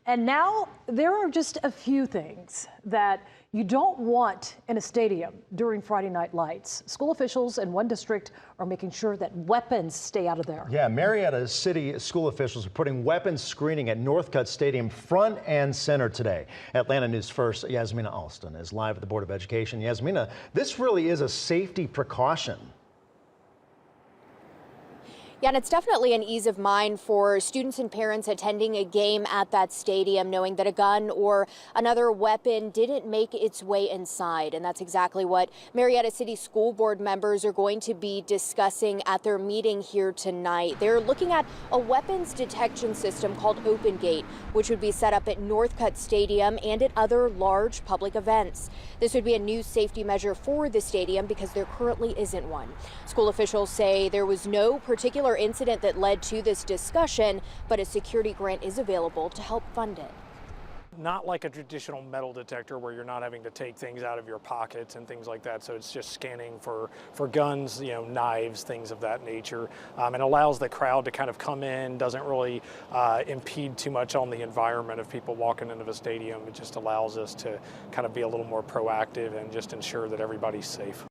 And now there are just a few things that you don't want in a stadium during Friday night lights. School officials in one district are making sure that weapons stay out of there. Yeah, Marietta City School officials are putting weapons screening at Northcutt Stadium front and center today. Atlanta News First, Yasmina Alston is live at the Board of Education. Yasmina, this really is a safety precaution. Yeah, and it's definitely an ease of mind for students and parents attending a game at that stadium, knowing that a gun or another weapon didn't make its way inside. And that's exactly what Marietta City School Board members are going to be discussing at their meeting here tonight. They're looking at a weapons detection system called Open Gate, which would be set up at Northcutt Stadium and at other large public events. This would be a new safety measure for the stadium because there currently isn't one. School officials say there was no particular incident that led to this discussion, but a security grant is available to help fund it. Not like a traditional metal detector where you're not having to take things out of your pockets and things like that. So it's just scanning for guns, knives, things of that nature. And allows the crowd to kind of come in, doesn't really impede too much on the environment of people walking into the stadium. It just allows us to kind of be a little more proactive and just ensure that everybody's safe.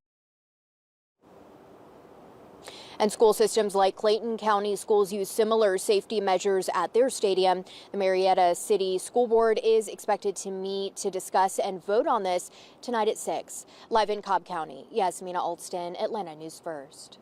And school systems like Clayton County schools use similar safety measures at their stadium. The Marietta City School Board is expected to meet to discuss and vote on this tonight at 6. Live in Cobb County, Yasmina Alston, Atlanta News First.